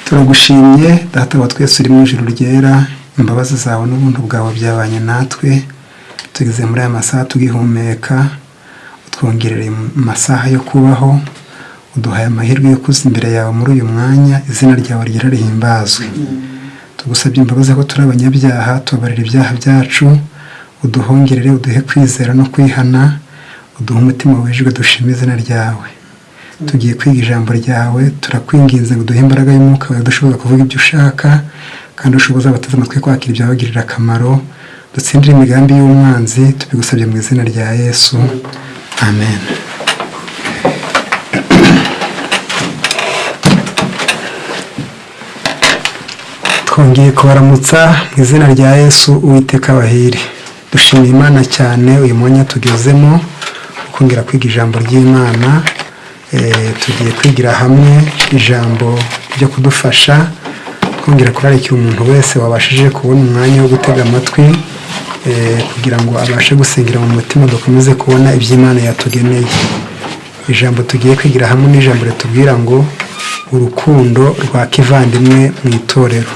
turagushimye data wa twese uri mu ijuru ryera, imbabazi zawe n'ubuntu bwawe byabanye natwe tugeze muri aya masaha tugihumeka, utwongereye amasaha yo kubaho, uduhaye amahirwe yo kuza imbere yawe muri uyu mwanya, izina ryawe ryera rihimbazwe. Tugusabye imbabazi ko turi abanyabyaha, tubabarira ibyaha byacu, uduhongerere, uduhe kwizera no kwihana, uduhe umutima wijwe, dushime izina ryawe. Tugiye kwiga ijambo ryawe, turakwinginze ngo uduhe imbaraga y'umwuka wawe, dushobora kuvuga ibyo ushaka kandi ushoboza abateze amatwi kwakira ibyabagirira akamaro, dutsindire imigambi y'umwanzi, tubigusabye mu izina rya Yesu, amen. Twongeye kubaramutsa mu izina rya Yesu, Uwiteka abahire. Dushimiye Imana cyane uyu mwanya tugezemo kongera kwiga ijambo ry'Imana. Tugiye kwigira hamwe ijambo ryo kudufasha kongera kurarikira umuntu wese wabashije kubona umwanya wo gutega amatwi, kugira ngo abashe gusengera mu mutima, dukomeze kubona iby'Imana yatugeneye. Ijambo tugiye kwigira hamwe ni ijambo ritubwira ngo urukundo rwa kivandimwe mu itorero.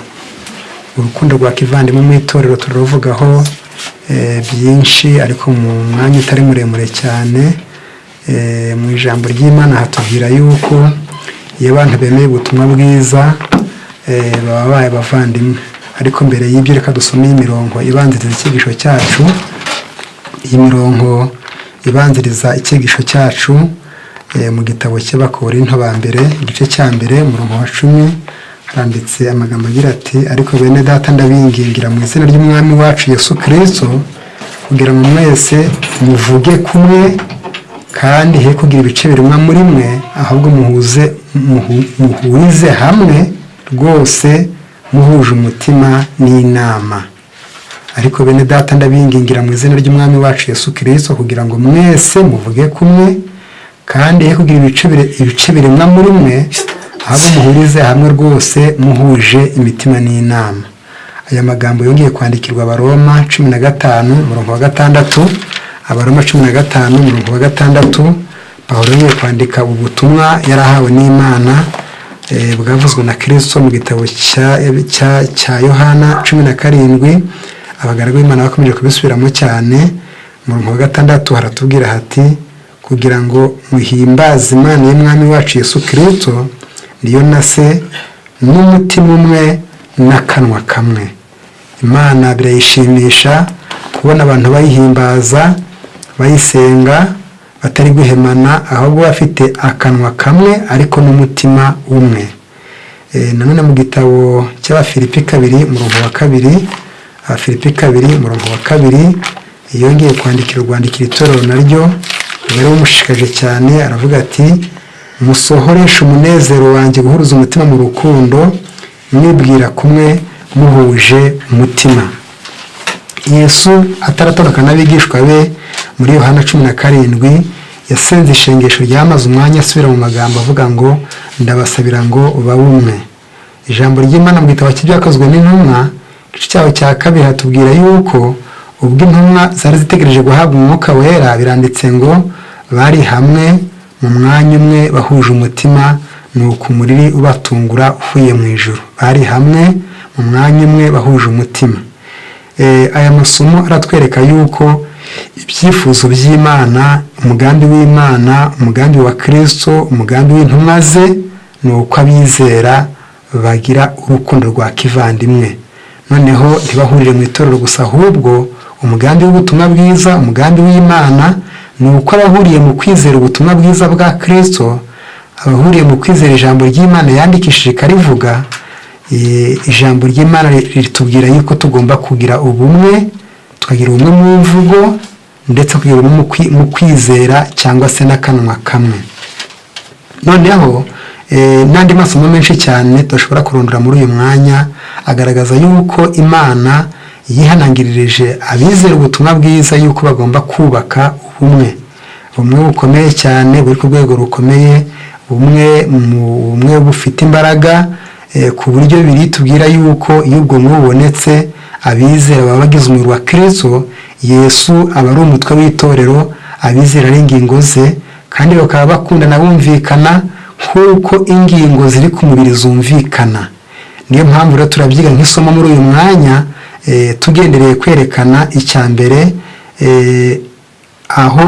Urukundo rwa kivandimwe mu itorero turavugaho byinshi, ariko mu mwanya utari muremure cyane. Mu ijambo ry'Imana hatubwira yuko iyo abantu bemeye ubutumwa bwiza baba babaye abavandimwe. Ariko mbere y'ibyo reka dusome imirongo ibanziriza icyigisho cyacu. Iyi mirongo ibanziriza icyigisho cyacu mu gitabo cy'Abakorinto ba mbere, igice cya mbere, umurongo wa 10, haranditse amagambo agira ati: ariko bene data ndabingingira mu izina ry'umwami wacu Yesu Kristo, kugira ngo mwese muvuge kumwe kandi he kugira ibice birumwa muri mwe, ahubwo muhurize hamwe rwose, muhuje umutima n'inama. Ariko bene data ndabingingira mu izina ry'umwami wacu Yesu Kristo, kugira ngo mwese muvuge kumwe kandi he kugira ibice birumwa muri mwe, ahubwo muhurize hamwe rwose, muhuje imitima n'inama. Aya magambo yongeye kwandikirwa Abaroma 15 umurongo wa 6. Abaroma 15 umurongo wa 6, Pawulo yongeye kwandika ubutumwa yarahawe n'Imana bwavuzwe na Kristo mu gitabo cya Yohana 17. Abagaragu b'Imana bakomeje kubisubiramo cyane. Umurongo wa 6 haratubwira hati: kugira ngo muhimbaze Imana y'Umwami wacu Yesu Kristo, niyo na se, n'umutima umwe n'akanwa kamwe. Imana birayishimisha kubona abantu bayihimbaza, bayisenga, batari guhemana, ahubwo bafite akanwa kamwe ariko n'umutima umwe. Nanone mu gitabo cy'Abafilipi 2 umurongo wa 2, Abafilipi 2 umurongo wa 2, yongeye kwandikira itorero naryo bari bamushishikaje cyane. Aravuga ati: musohoreshe umunezero wanjye, guhuruza umutima mu rukundo, mwibwira kumwe, muhuje umutima. Yesu ataratoraka n'abigishwa be muri Yohana 17, yasenze ishengesho ryamaze umwanya asubira mu magambo avuga ngo: ndabasabira ngo babe umwe. Ijambo ry'Imana mu gitabo cy'Ibyakozwe n'Intumwa, igice cyaho cya 2, hatubwira yuko ubwo intumwa zari zitegereje guhabwa umwuka wera, biranditse ngo bari hamwe mu mwanya umwe, bahuje umutima, nuko umuriri ubatungura uvuye mu ijuru. Bari hamwe mu mwanya umwe, bahuje umutima. Aya masomo aratwereka yuko ibyifuzo by'Imana, umugambi w'Imana, umugambi wa Kristo, umugambi w'intumwa ze, ni uko abizera bagira urukundo rwa kivandimwe. Noneho ntibahurire mu itorero gusa, ahubwo umugambi w'ubutumwa bwiza, umugambi w'Imana, ni uko abahuriye mu kwizera ubutumwa bwiza bwa Kristo, abahuriye mu kwizera ijambo ry'Imana yandikishije ikarivuga. Ijambo ry'Imana ritubwira yuko tugomba kugira ubumwe, tukagira ubumwe mu mvugo, ndetse kugira ubumwe mu kwizera, cyangwa se n'akanwa kamwe. Noneho n'andi masomo menshi cyane tudashobora kurondora muri uyu mwanya agaragaza yuko Imana yihanangirije abizera ubutumwa bwiza yuko bagomba kubaka ubumwe bukomeye cyane, buri ku rwego rukomeye, bumwe bufite imbaraga, ku buryo biri tubwira yuko iyo ubwo bubonetse, abizera baba bagize umubiri wa Kristo. Yesu aba ari umutwe w'itorero, abizera ari ingingo ze, kandi bakaba bakundana bumvikana nk'uko ingingo ziri ku mubiri zumvikana. niyo mpamvu rero turabyiga nk'isomo muri uyu mwanya tugendereye kwerekana icya mbere aho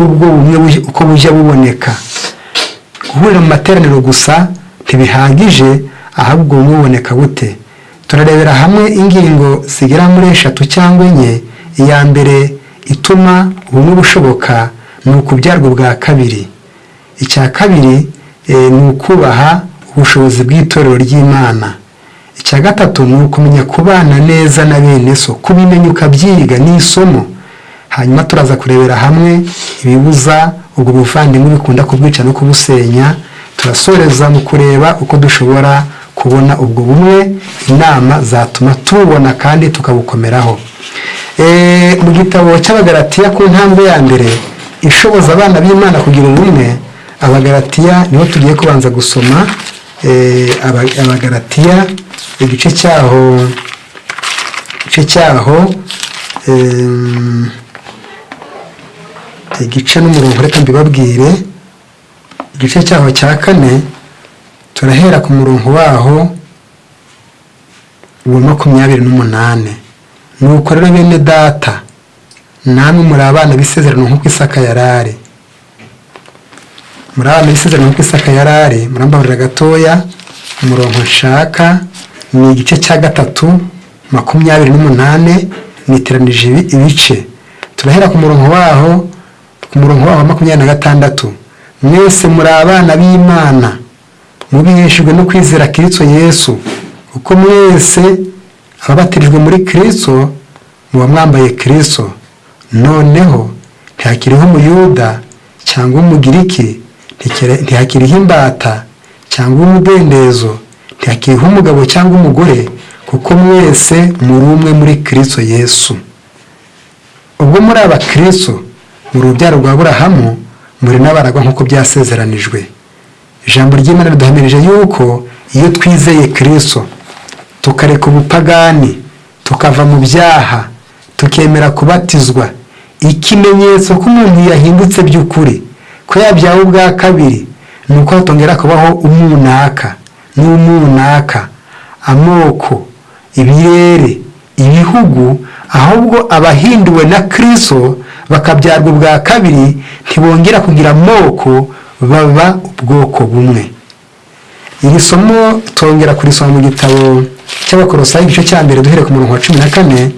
ubwo bumwe uko bujya buboneka. Guhurira mu materaniro gusa ntibihagije, ahubwo bumwe buboneka bute? Turarebera hamwe ingingo zigera muri 3 cyangwa 4. Iya mbere ituma ubumwe bushoboka ni ukubyarwa bwa kabiri. Icya kabiri ni ukubaha ubushobozi bw'itorero ry'Imana. Icya gatatu ni ukumenya kubana neza na bene so, kubimenya ukabyiga n'isomo. Hanyuma turaza kurebera hamwe ibibuza ubwo buvandimwe bikunda kubwica no kubusenya. Turasoreza mu kureba uko dushobora kubona ubwo bumwe, inama zatuma tubona kandi tukabukomeraho. Mu gitabo cy'Abagalatiya ku ntambwe ya mbere ishoboza abana b'Imana kugira ubumwe, Abagalatiya niho tugiye kubanza gusoma. Abagalatiya igice cyaho igice n'umurongo, reka mbibabwire. Igice cyaho cya 4 turahera ku murongo waho wa 28. Nuko rero bene data, namwe muri abana b'isezerano nk'uko Isaka yarari. Muri abana b'isezerano nk'uko Isaka yarari, murambabarira gatoya, umurongo nshaka ni igice cya 3:28, niteranije ibice. Turahera ku murongo waho wa 26. Mwese muri abana b'Imana, mubiheshejwe no kwizera Kristo Yesu, kuko mwese ababatirijwe muri Kristo muba mwambaye Kristo. Noneho ntihakiriho umuyuda cyangwa umugiriki, ntihakiriho imbata cyangwa umudendezo, ntihakiriho umugabo cyangwa umugore, kuko mwese muri umwe muri Kristo Yesu. Ubwo muri aba Kristo, muri urubyaro rwa Aburahamu, muri n'abaragwa nk'uko byasezeranijwe. Ijambo ry'Imana riduhamirije yuko iyo twizeye Kristo, tukareka ubupagani, tukava mu byaha, tukemera kubatizwa, ikimenyetso ko umuntu yahindutse by'ukuri, ko yabyawe ubwa kabiri, ni uko hatongera kubaho umunaka n'umunaka, amoko, ibirere, ibihugu, ahubwo abahinduwe na Kristo bakabyarwa ubwa kabiri ntibongera kugira amoko, baba ubwoko bumwe. Iri somo tongera kurisoma mu gitabo cy'Abakolosayi igice cya mbere duhere ku murongo wa 14.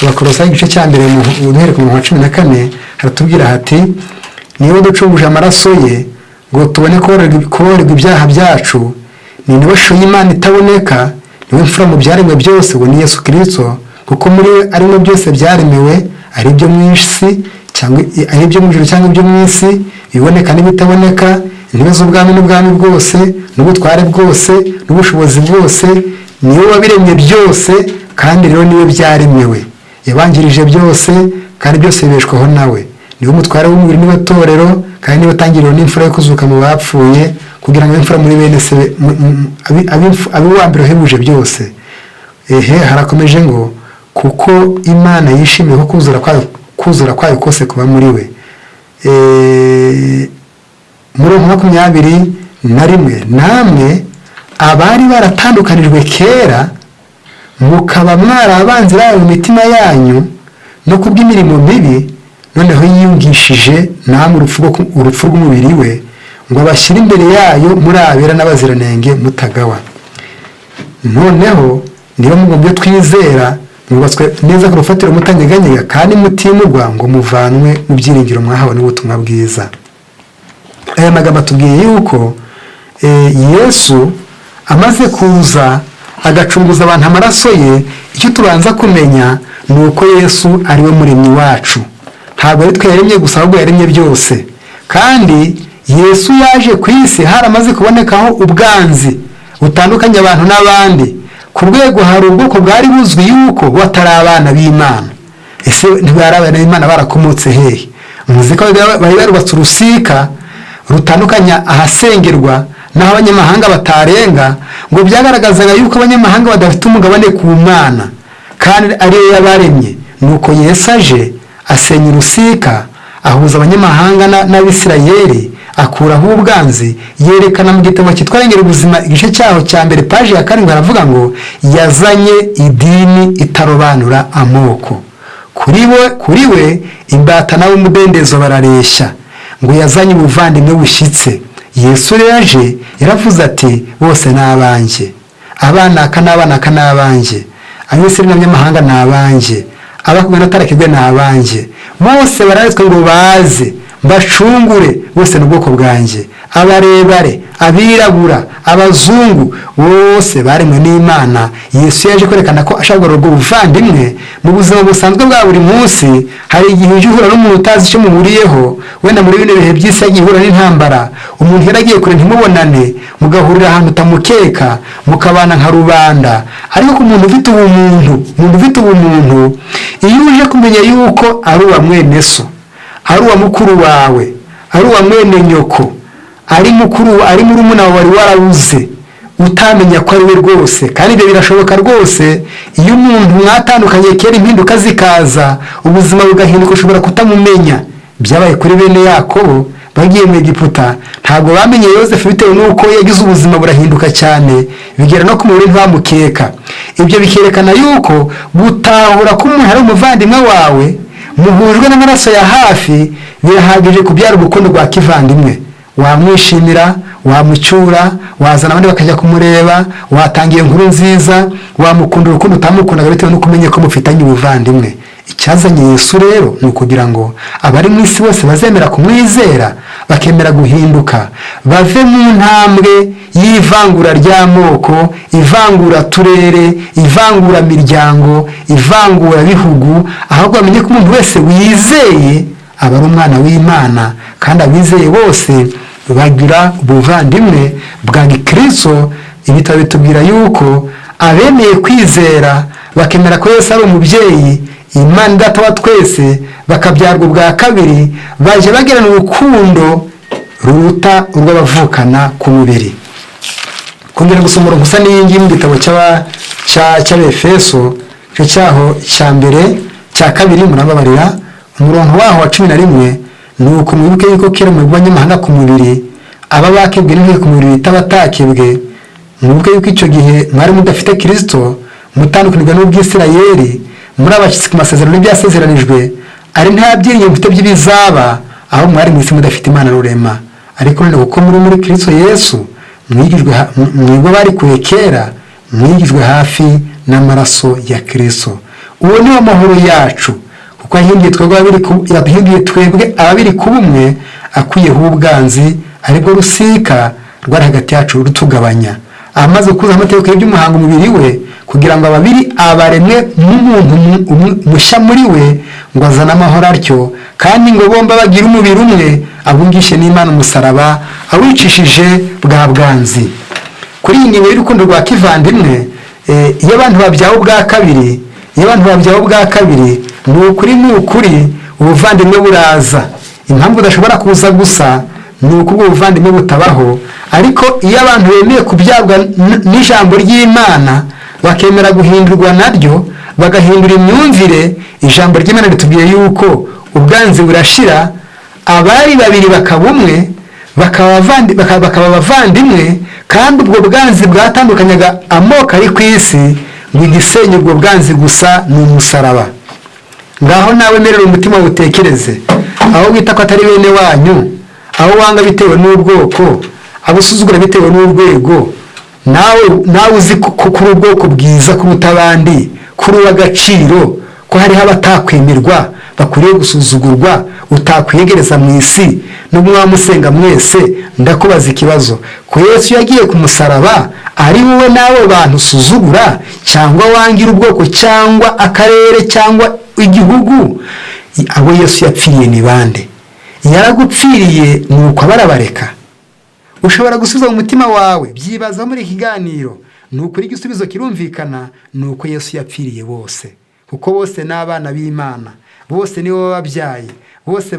Abakolosayi igice cya mbere duhere ku murongo wa 14 haratubwira hati: niba ducunguje amaraso ye ngo tubone korerwa ibyaha byacu, ni niwe shusho y'Imana itaboneka, niwe mfura mu byaremwe byose, we ni Yesu Kristo, kuko muri we arimo byose byaremewe, ari ibyo mu isi cyangwa ari ibyo mu ijuru cyangwa ibyo mu isi, ibiboneka n'ibitaboneka, intebe z'ubwami n'ubwami bwose, n'ubutware bwose, n'ubushobozi bwose. Niwe wabiremye byose, kandi rero niwe byaremewe. Yabanjirije byose, kandi byose bibeshwaho nawe. Niwe mutware w'umubiri n'itorero, kandi niwe tangiriro n'imfura yo kuzuka mu bapfuye, kugira ngo imfura muri bene se abe uwa mbere uhebuje byose. Harakomeje ngo kuko Imana yishimiye ko kuzura kwayo kose kuba muri we. Muri 21, namwe abari baratandukanijwe kera, mukaba mwarabanzi bayo mu mitima yanyu no kubw'imirimo mibi, noneho yiyungishije namwe urupfu rw'umubiri we, ngo abashyire imbere yayo muri abera n'abaziranenge mutagawa. Noneho niba mugombye twizera, mwubatswe neza ku rufatiro mutanyeganyega, kandi mutimurwa ngo muvanwe mu byiringiro mwahawe n'ubutumwa bwiza. Aya magambo atubwiye yuko Yesu amaze kuza agacunguza abantu amaraso ye, icyo tubanza kumenya ni uko Yesu ari we muremyi wacu. Ntabwo ari twe yaremye gusa, ahubwo yaremye byose. Kandi Yesu yaje ku isi haramaze kubonekaho ubwanzi butandukanye abantu n'abandi, ku rwego hari ubwoko bwari buzwi yuko batari abana b'Imana. Ese ntibari abana b'Imana barakomotse hehe? Muzika bari barubatse urusika rutandukanya ahasengerwa n'aho abanyamahanga batarenga, ngo byagaragazaga yuko abanyamahanga badafite umugabane ku Mana, kandi ariyo yabaremye. Nuko Yesu aje asenya urusika, ahuza abanyamahanga n'Abisirayeli, akuraho ubwanzi, yerekana mu gitabo cyitwa Rengera ubuzima igice cyaho cya mbere paji ya 7 aravuga ngo yazanye idini itarobanura amoko. Kuri we imbata nawe umudendezo barareshya, ngo yazanye ubuvandimwe bushyitse. Yesu yaje yaravuze ati bose ni abanjye, abana aka n'abanjye, abisiri n'abanyamahanga ni abanjye, abakumwe n'atarakirwe ni abanjye, bose bararetswe ngo baze mbacungure, bose ni ubwoko bwanjye, abarebare, abirabura, abazungu, bose baremwe n'Imana. Yesu yaje kwerekana ko ashaka ubwo buvandimwe mu buzima busanzwe bwa buri munsi. Hari igihe uje uhura n'umuntu utazi icyo muhuriyeho, wenda muri bino bihe by'isi yagiye ihura n'intambara, umuntu yaragiye kure ntimubonane, mugahurira ahantu utamukeka, mukabana nka rubanda. Ariko ku muntu ufite ubumuntu, iyo uje kumenya yuko ari uwa mwene so, ari uwa mukuru wawe, ari uwa mwene nyoko, ari murumuna wawe wari warabuze, utamenya ko ari we rwose. Kandi ibyo birashoboka rwose. Iyo umuntu mwatandukanye kera impinduka zikaza, ubuzima bugahinduka, ushobora kutamumenya. Byabaye kuri bene Yakobo bagiye mu Egiputa, ntabwo bamenye Yosefu bitewe n'uko yagize ubuzima burahinduka cyane, bigera no ku mubiri ntibamukeka. Ibyo bikerekana yuko gutahura ko umuntu ari umuvandimwe wawe, muhujwe n'amaraso ya hafi, birahagije kubyara urukundo rwa kivandimwe. Wamwishimira, wamucyura, wazana abandi bakajya kumureba, watangiye inkuru nziza, wamukunda urukundo utamukundaga bitewe n'uko umenye ko mufitanye ubuvandimwe. Icyazanye Yesu rero ni ukugira ngo abari mu isi bose bazemera kumwizera, bakemera guhinduka, bave mu ntambwe y'ivangura ry'amoko, ivangura turere, ivangura miryango, ivangura bihugu, ahubwo bamenye ko umuntu wese wizeye aba ari umwana w'Imana, kandi abizeye bose bagira ubuvandimwe bwa Gikristo. Ibitabo bitubwira yuko abemeye kwizera bakemera ko Yesu ari umubyeyi, Imana Data wa twese, bakabyarwa ubwa kabiri, baje bagirana urukundo ruruta urw'abavukana ku mubiri. Kongera gusoma umurongo usa n'iyingiyi mu gitabo cy'Abefeso cyaho cya mbere cya kabiri, murababarira umurongo waho wa 11, nuko mwibuke yuko kera mu banyamahanga ku mubiri, aba bakebwe n'inkuye ku mubiri bita batakebwe. Mwibuke yuko icyo gihe mwari mudafite Kristo, mutandukanirwa n'ubw'Isirayeli, muri abashyitsi ku masezerano y'ibyasezeranijwe, ari nta byiringiro mufite by'ibizaba, aho mwari mu isi mudafite Imana rurema. Ariko none kuko muri Kristo Yesu, mwebwe barikuye kera, mwigijwe hafi n'amaraso ya Kristo. Uwo ni wo mahoro yacu, kuko yahinduye twebwe ababiri ku bumwe, akuyeho ubwanzi, aribwo rusika rwari hagati yacu rutugabanya. Amaze kuza amategeko y'umuhango umubiri we, kugira ngo ababiri abaremwe n'umuntu mushya muri we, ngo azane amahoro atyo, kandi ngo bomba bagira umubiri umwe, abungishe n'Imana umusaraba, awicishije bwa bwanzi. Kuri iyi ngingo y'urukundo rwa kivandimwe, iyo abantu babyawe ubwa kabiri, ni ukuri ubuvandimwe buraza. Impamvu budashobora kuza gusa ni uko ubwo buvandimwe butabaho. Ariko iyo abantu bemeye kubyarwa n'ijambo ry'Imana, bakemera guhindurwa naryo, bagahindura imyumvire, ijambo ry'Imana ritubwiye yuko ubwanzi burashira, abari babiri bakaba umwe, bakaba abavandimwe. Kandi ubwo bwanzi bwatandukanyaga amoko ari ku isi, ngo igisenya ubwo bwanzi gusa ni umusaraba. Ngaho nawe merera umutima utekereze, aho wita ko atari bene wanyu, aho wanga bitewe n'ubwoko, abo usuzugura bitewe n'urwego, nawe uzi kuri ubwoko bwiza kuruta abandi, kuri uw'agaciro, ko hariho abatakwemerwa, bakwiriye gusuzugurwa, utakwiyegereza mu isi, n'ubwo mwamusenga mwese. Ndakubaza ikibazo, ko Yesu yagiye ku musaraba, ari wowe n'abo bantu usuzugura, cyangwa wangira ubwoko, cyangwa akarere, cyangwa igihugu? Abo Yesu yapfiriye ni bande? Yaragupfiriye nuko barabareka? Ushobora gusubiza mu mutima wawe, byibaza muri ikiganiro. Nuko igisubizo kirumvikana, nuko Yesu yapfiriye bose, kuko bose ni abana b'Imana, bose ni bo babyaye, bose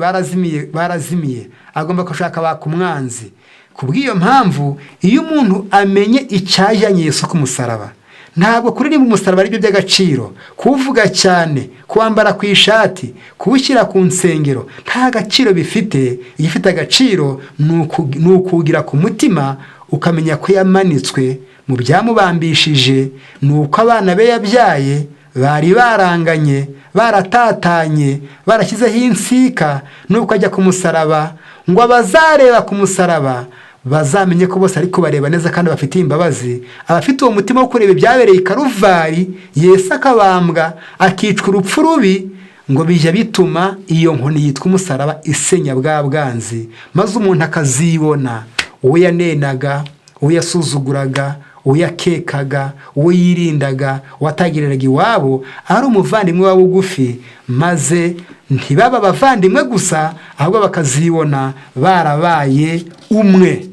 barazimiye, agomba gushaka bakumwanzi. Kubw'iyo mpamvu, iyo umuntu amenye icyajyanye Yesu ku musaraba, ntabwo kuririmba umusaraba ari byo by'agaciro, kuwuvuga cyane, kuwambara ku ishati, kuwushyira ku nsengero nta gaciro bifite. igifite agaciro ni ukuwugira ku mutima, ukamenya ko yamanitswe mu byamubambishije, ni uko abana be yabyaye bari baranganye, baratatanye, barashyizeho insika, nuko ajya ku musaraba ngo abazareba ku musaraba bazamenye ko bose ari kubareba neza kandi bafitiye imbabazi. Abafite uwo mutima wo kureba ibyabereye i Karuvari, Yesu akabambwa akicwa urupfu rubi, ngo bijya bituma iyo nkoni yitwa umusaraba isenya bwa bwanzi, maze umuntu akazibona uwo yanenaga, uwo yasuzuguraga, uwo yakekaga, uwo yirindaga, uwatagiriraga iwabo ari umuvandimwe wa bugufi, maze ntibaba abavandimwe gusa, ahubwo bakazibona barabaye umwe.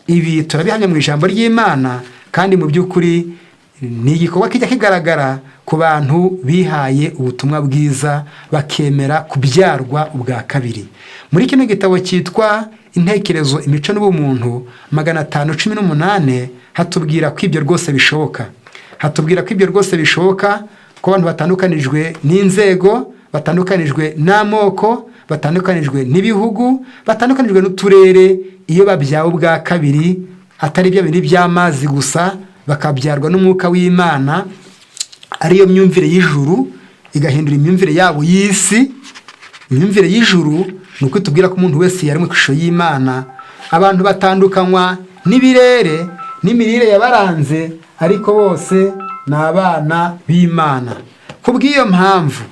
Ibi turabihamya mu ijambo ry'Imana, kandi mu by'ukuri ni igikorwa kijya kigaragara ku bantu bihaye ubutumwa bwiza bakemera kubyarwa ubwa kabiri. Muri kino gitabo cyitwa Intekerezo, Imico n'Ubumuntu 518 hatubwira ko ibyo rwose bishoboka. Hatubwira ko ibyo rwose bishoboka, ko abantu batandukanijwe n'inzego, batandukanijwe n'amoko, batandukanijwe n'ibihugu, batandukanijwe n'uturere, iyo babyawe ubwa kabiri atari byo bindi by'amazi gusa, bakabyarwa n'umwuka w'Imana, ariyo myumvire y'ijuru, igahindura imyumvire yabo y'isi. Imyumvire y'ijuru ni uko itubwira ko umuntu wese yaremwe ku ishusho y'Imana. Abantu batandukanywa n'ibirere n'imirire yabaranze, ariko bose ni abana b'Imana. Kubw'iyo mpamvu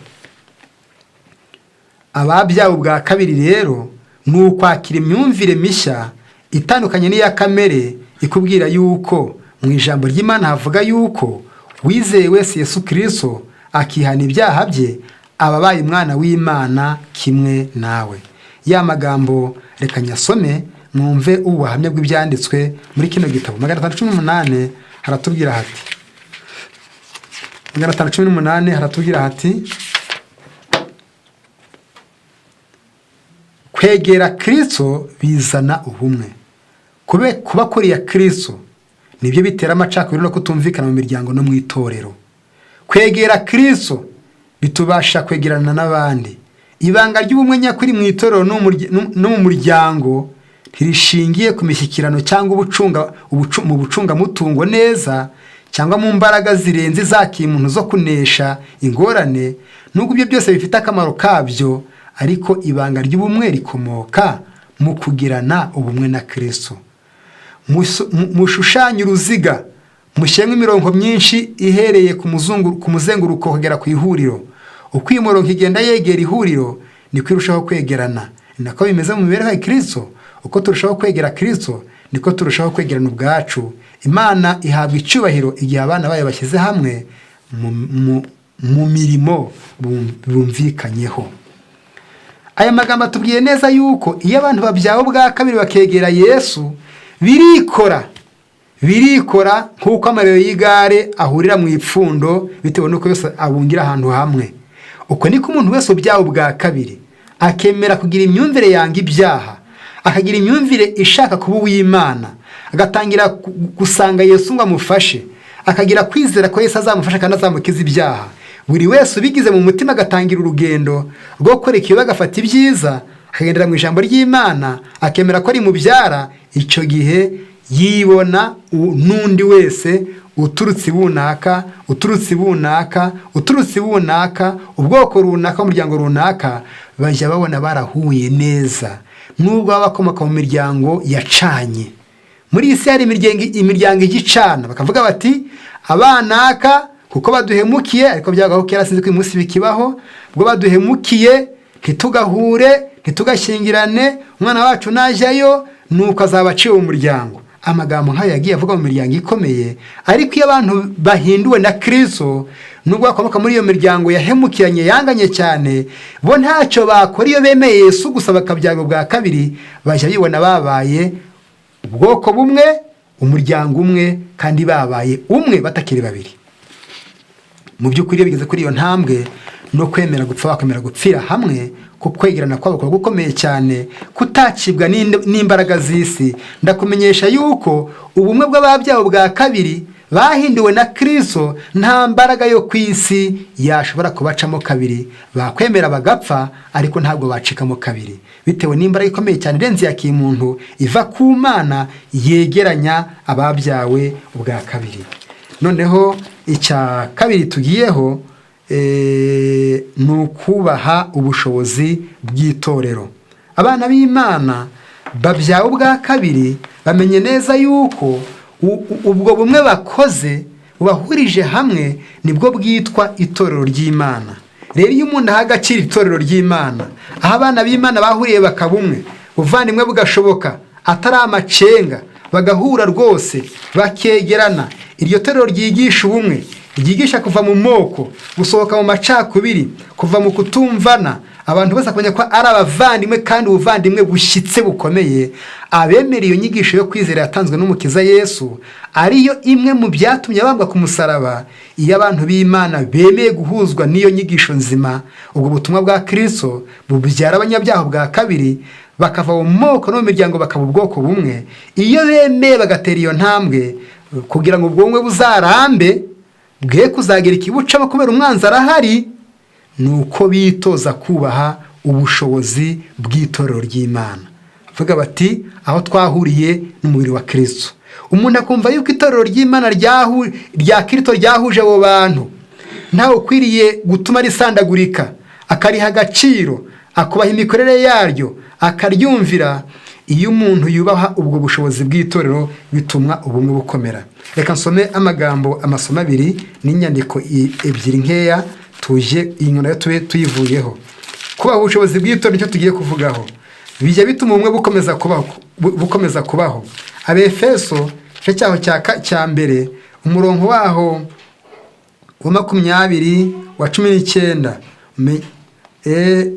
ababyawe ubwa kabiri rero ni ukwakira imyumvire mishya itandukanye n'iya kamere, ikubwira yuko mu ijambo ry'Imana havuga yuko wizeye wese Yesu Kristo akihana ibyaha bye aba abaye umwana w'Imana kimwe nawe. Ya magambo reka nyasome mwumve ubuhamya bw'ibyanditswe muri kino gitabo. 518 haratubwira hati 518 haratubwira hati kwegera Kristo bizana ubumwe. Kuba kuriya Kristo nibyo bitera amacakubiri no kutumvikana mu miryango no mu itorero. Kwegera Kristo bitubasha kwegerana n'abandi. Ibanga ry'ubumwe nyakuri mu itorero no mu muryango ntirishingiye ku mishyikirano cyangwa mu bucungamutungo neza, cyangwa mu mbaraga zirenze za kimuntu zo kunesha ingorane. Nubwo ibyo byose bifite akamaro kabyo, ariko ibanga ry'ubumwe rikomoka mu kugirana ubumwe na Kristo. Mushushanye uruziga, mushyiremo imirongo myinshi ihereye ku muzenguruko kugera ku ihuriro. Uko iyi mirongo igenda yegera ihuriro, niko irushaho kwegerana. Ni nako bimeze mu mibereho ya Kristo. Uko turushaho kwegera Kristo, niko turushaho kwegerana ubwacu. Imana ihabwa icyubahiro igihe abana bayo bashyize hamwe mu mirimo bumvikanyeho. Aya magambo atubwiye neza yuko iyo abantu babyawe ubwa kabiri bakegera Yesu, birikora nk'uko amarero y'igare ahurira mu ipfundo bitewe n'uko yose abungira ahantu hamwe. Uko niko umuntu wese ubyawe ubwa kabiri akemera kugira imyumvire yanga ibyaha, akagira imyumvire ishaka kuba uw'Imana, agatangira gusanga Yesu ngo amufashe, akagira kwizera ko Yesu azamufasha kandi azamukiza ibyaha. Buri wese ubigize mu mutima agatangira urugendo rwo gukora ikibi, agafata ibyiza, akagendera mu ijambo ry'Imana, akemera ko ari mubyara. Icyo gihe yibona n'undi wese uturutse bunaka, ubwoko runaka, umuryango runaka, bajya babona barahuye neza, nubwo baba bakomoka mu miryango yacanye. Muri isi hari imiryango igicana, bakavuga bati abanaka kuko baduhemukiye, ariko byagaho kera sinzi ko uyu munsi bikibaho, ubwo baduhemukiye ntitugahure, ntitugashyingirane, umwana wacu najyayo nuko azaba aciwe mu muryango. Amagambo nk'ayo yagiye avuga mu miryango ikomeye. Ariko iyo abantu bahinduwe na Kristo, nubwo bakomoka muri iyo miryango yahemukiranye, yanganye cyane, bo ntacyo bakora iyo bemeye Yesu gusa bakabyarwa bwa kabiri, bajya bibona babaye ubwoko bumwe, umuryango umwe, kandi babaye umwe batakiri babiri. Mu by'ukuri iyo bigeze kuri iyo ntambwe no kwemera gupfa, bakwemera gupfira hamwe, ko kwegerana kwabo kuba gukomeye cyane, kutacibwa n'imbaraga z'isi. Ndakumenyesha yuko ubumwe bw'ababyawe bwa kabiri bahinduwe na Kristo, nta mbaraga yo ku isi yashobora kubacamo kabiri. Bakwemera bagapfa ariko ntabwo bacikamo kabiri, bitewe n'imbaraga ikomeye cyane irenze iya kimuntu iva ku Mana yegeranya ababyawe ubwa kabiri. Noneho icya kabiri tugiyeho ni ukubaha ubushobozi bw'itorero. Abana b'Imana babyawe ubwa kabiri bamenye neza yuko ubwo bumwe bakoze bubahurije hamwe nibwo bwitwa itorero ry'Imana. Rero iyo umuntu aha agaciro itorero ry'Imana, aho abana b'Imana bahuriye bakaba umwe, ubuvandimwe bugashoboka atari amacenga, bagahura rwose bakegerana, iryo torero ryigisha ubumwe, ryigisha kuva mu moko, gusohoka mu macakubiri, kuva mu kutumvana, abantu bose bakamenya ko ari abavandimwe kandi ubuvandimwe bushyitse bukomeye. Abemera iyo nyigisho yo kwizera yatanzwe n'Umukiza Yesu ariyo imwe mu byatumye bambwa ku musaraba. Iyo abantu b'Imana bemeye guhuzwa n'iyo nyigisho nzima, ubwo butumwa bwa Kristo bubyara abanyabyaha bwa kabiri, bakava mu moko no mu miryango bakaba ubwoko bumwe. Iyo bemeye bagatera iyo ntambwe kugira ngo ubwo bumwe buzarambe, bwe kuzagira ikibucamo kubera umwanzi arahari, nuko bitoza kubaha ubushobozi bw'itorero ry'Imana. Vuga bati aho twahuriye n'umubiri wa Kristo. Umuntu akumva yuko itorero ry'Imana rya Kristo ryahuje abo bantu, ntawe ukwiriye gutuma risandagurika, akariha agaciro, akubaha imikorere yaryo, akaryumvira. Iyo umuntu yubaha ubwo bushobozi bw'itorero bituma ubumwe bukomera. Reka nsome amasomo abiri n'inyandiko ebyiri nkeya tuje inyuma yo tube tuyivuyeho. Kubaha ubushobozi bw'itorero nicyo tugiye kuvugaho. Bijya bituma ubumwe bukomeza kubaho. Abefeso cyo cyaho cya mbere umurongo waho wa 20 wa 19,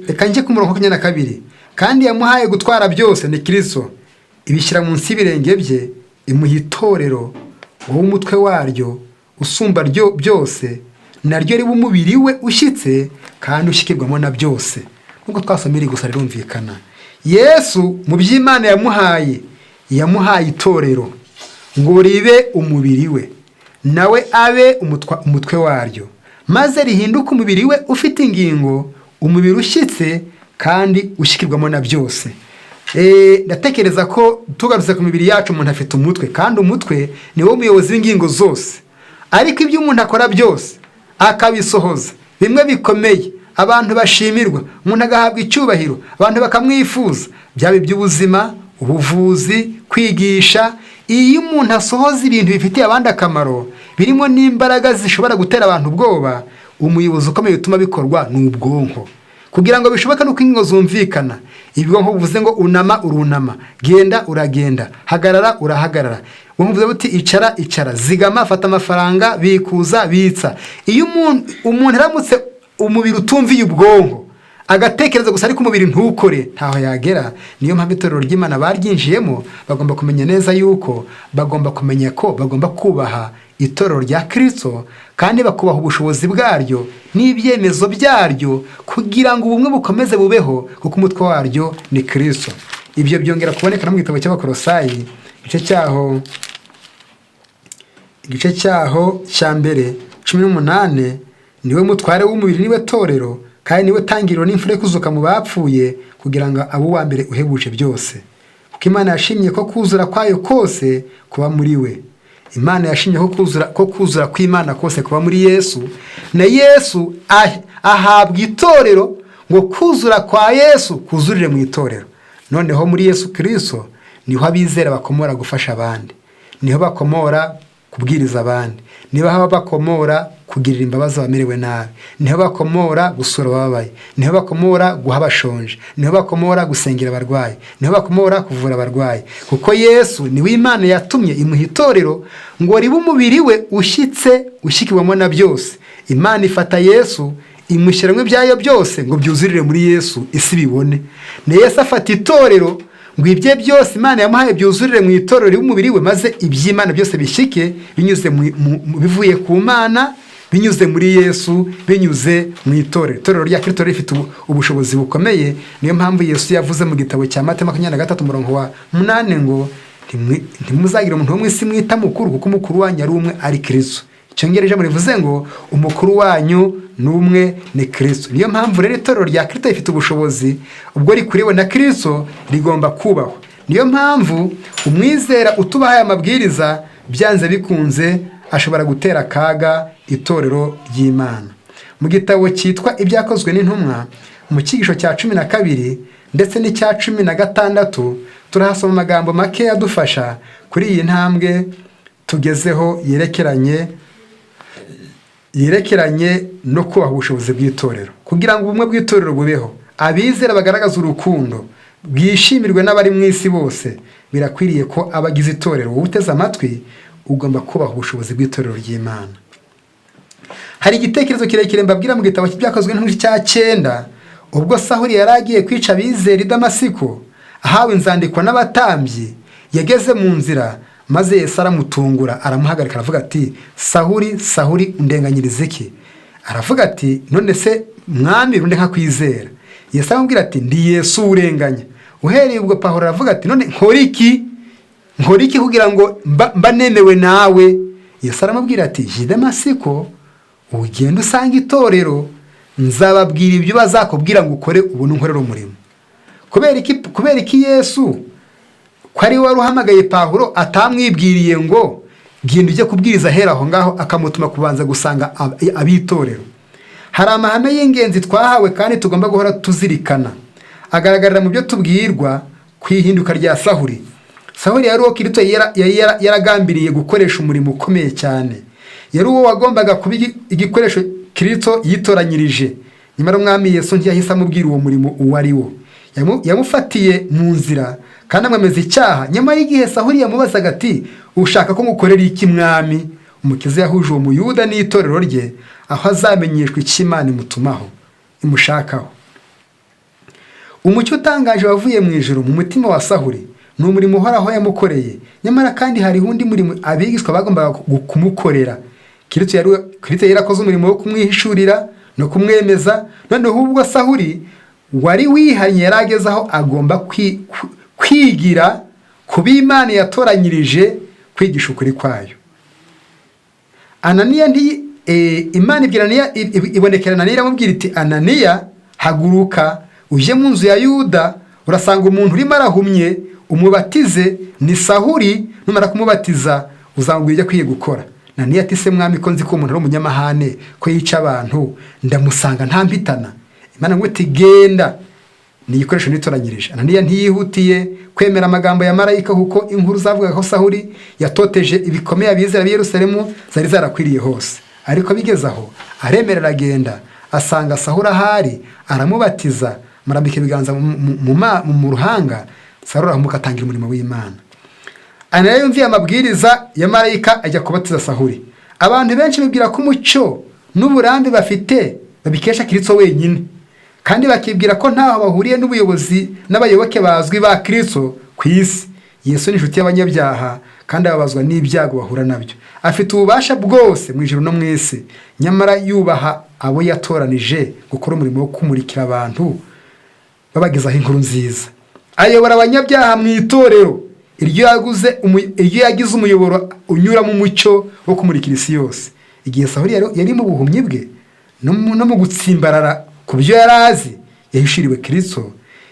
reka njye ku murongo wa 22. Kandi yamuhaye gutwara byose ni Kristo, ibishyira munsi y'ibirenge bye, imuha itorero wowe umutwe waryo usumba byose, naryo riba umubiri we ushyitse kandi ushyikirwamo na byose. Nkuko twasomera gusa rirumvikana. Yesu mu by'Imana yamuhaye itorero ngo ribe umubiri we, nawe abe umutwe waryo, maze rihinduka umubiri we ufite ingingo, umubiri ushyitse kandi ushyikirwamo na byose. Ndatekereza ko tugarutse ku mibiri yacu, umuntu afite umutwe, kandi umutwe ni wo muyobozi w'ingingo zose. Ariko ibyo umuntu akora byose akabisohoza, bimwe bikomeye, abantu bashimirwa, umuntu agahabwa icyubahiro, abantu bakamwifuza, byaba iby'ubuzima, ubuvuzi, kwigisha. Iyo umuntu asohoza ibintu bifitiye abandi akamaro, birimo n'imbaraga zishobora gutera abantu ubwoba, umuyobozi ukomeye utuma bikorwa ni ubwonko. Kugira ngo bishoboke nuko ingingo zumvikana, ibwonko buvuze ngo unama urunama, genda uragenda, hagarara urahagarara. Wumvuze buti icara, zigama, fata amafaranga, bikuza, bitsa. Iyo umuntu aramutse umubiri utumviye ubwonko, agatekereza gusa ariko umubiri ntukore, ntaho yagera. Niyo mpamvu itorero ry'Imana baryinjiyemo bagomba kumenya neza yuko bagomba kumenya ko bagomba kubaha itorero rya Kristo, kandi bakubaha ubushobozi bwaryo n'ibyemezo byaryo, kugira ngo ubumwe bukomeze bubeho, kuko umutwe waryo ni Kristo. Ibyo byongera kuboneka no mu gitabo cy'Abakolosayi igice cyaho cya mbere 18. Niwe mutware w'umubiri, niwe torero, kandi niwe tangiriro n'imfura yo kuzuka mu bapfuye, kugira ngo abo uwa mbere uhebuje byose. Kuko Imana yashimye ko kuzura kwayo kose kuba muri we. Imana yashimye ko kuzura kw'Imana kose kuba muri Yesu, na Yesu ahabwa itorero ngo kuzura kwa Yesu kuzurire mu itorero. Noneho muri Yesu Kristo niho abizera bakomora gufasha abandi, niho bakomora kubwiriza abandi, niho bakomora kugirira imbabazi abamerewe nabi, niho bakomora gusura ababaye, niho bakomora guha abashonje, niho bakomora gusengera abarwayi, niho bakomora kuvura abarwayi. Kuko Yesu niwe Imana yatumye imuha itorero ngo ribe umubiri we ushyitse, ushyikirwamo na byose. Imana ifata Yesu imushyiramo ibyayo byose ngo byuzurire muri Yesu, isi bibone. Na Yesu afata itorero ngo ibye byose Imana yamuhaye byuzurire mu itorero ribe umubiri we, maze iby'Imana byose bishyike binyuze bivuye ku Mana, binyuze muri Yesu, binyuze mu itorero. Itorero rya Kristo rifite ubushobozi bukomeye. Niyo mpamvu Yesu yavuze mu gitabo cya Matayo 23 umurongo wa 8 ngo ntimuzagira umuntu wo mu isi mwita mukuru, kuko umukuru wanyu ari umwe, ari Kristo. Icyongereje rivuze ngo umukuru wanyu ni umwe, ni Kristo. Niyo mpamvu rero itorero rya Kristo rifite ubushobozi, ubwo rikuriwe na Kristo rigomba kubahwa. Niyo mpamvu umwizera utubaha aya mabwiriza byanze bikunze ashobora gutera akaga itorero ry'Imana. Mu gitabo cyitwa Ibyakozwe n'Intumwa mu cyigisho cya 12 ndetse n'icya 16 turahasoma amagambo make adufasha kuri iyi ntambwe tugezeho yerekeranye no kubaha ubushobozi bw'itorero. Kugira ngo ubumwe bw'itorero bubeho, abizera bagaragaza urukundo bwishimirwe n'abari mu isi bose, birakwiriye ko abagize itorero, wowe uteze amatwi, ugomba kubaha ubushobozi bw'itorero ry'Imana. Hari igitekerezo kirekire mbabwira mu gitabo cy'Ibyakozwe n'Intumwa cya 9, ubwo Sawuli yari agiye kwica abizera i Damasiko, ahawe inzandiko n'abatambyi, yageze mu nzira maze Yesu aramutungura, aramuhagarika, aravuga ati, Sawuli, Sawuli, undenganyiriza iki? Aravuga ati, none se mwami runde nkakwizera? Yesu aramubwira ati, ndi Yesu urenganya. Uhereye ubwo Pawulo aravuga ati, none nkora iki kugira ngo mba nemewe nawe? Yesu aramubwira ati, jya i Damasiko ugenda usanga itorero, nzababwira ibyo bazakubwira ngo ukore, ubone unkorera umurimo. Kubera iki Yesu ko ari wari uhamagaye Pawulo atamwibwiriye ngo genda ujye kubwiriza hera aho ngaho, akamutuma kubanza gusanga abitorero? Hari amahame y'ingenzi twahawe kandi tugomba guhora tuzirikana, agaragarira mu byo tubwirwa ku ihinduka rya Sawuli. Sawuli yari uwo Kristo yaragambiriye gukoresha umurimo ukomeye cyane, yari uwo wagombaga kuba igikoresho Kristo yitoranyirije. Nyamara umwami Yesu ntiyahise amubwira uwo murimo uwo ari wo, yamufatiye mu nzira kandi amwemeza icyaha. Nyamara igihe Sawuli yamubazaga ati, ushaka ko ngukorera iki mwami? Umukiza yahuje uwo muyuda n'itorero rye, aho azamenyeshwa icyo Imana imushakaho. Umucyo utangaje wavuye mu ijuru mu mutima wa Sawuli, ni umurimo uhoraho yamukoreye. Nyamara kandi hari undi murimo abigishwa bagombaga kumukorera. Kristo yari akoze umurimo wo kumwihishurira no kumwemeza. Noneho ubwo Sawuli wari wihanye yari ageze aho agomba kwigira kuba Imana yatoranyirije kwigisha ukuri kwayo. Ananiya Imana ibonekera Ananiya iramubwira iti, Ananiya, haguruka uje mu nzu ya Yuda, urasanga umuntu urimo arahumye, umubatize, ni Sawuli. Numara kumubatiza uzamubwira ibyo akwiye gukora. Ananiya ati, se mwami, ko nzi ko umuntu ari umunyamahane, ko yica abantu, ndamusanga ntampitana? Imana ngo iti, genda, ni igikoresho nitoranyirije. Ananiya ntiyihutiye kwemera amagambo ya marayika, kuko inkuru zavugaga ko Sawuli yatoteje ibikomeye abizera b'i Yerusalemu zari zarakwiriye hose. Ariko bigeze aho aremerera, agenda asanga Sawuli ahari, aramubatiza, marambika ibiganza mu ruhanga. Sawuli aramuka atangira umurimo w'Imana. Ananiya yumviye amabwiriza ya marayika, ajya kubatiza Sawuli. Abantu benshi bibwira ko umucyo n'uburambe bafite babikesha Kristo wenyine, kandi bakibwira ko ntaho bahuriye n'ubuyobozi n'abayoboke bazwi ba Kristo ku isi. Yesu ni inshuti y'abanyabyaha kandi ababazwa n'ibyago bahura nabyo. Afite ububasha bwose mu ijuru no mu isi, nyamara yubaha abo yatoranije gukora umurimo wo kumurikira abantu babagezaho inkuru nziza. Ayobora abanyabyaha mu itorero iryo yagize umuyoboro unyura mu mucyo wo kumurikira isi yose. Igihe Sawuli yari mu buhumyi bwe no mu gutsimbarara ku byo yari azi, yahishuriwe Kristo,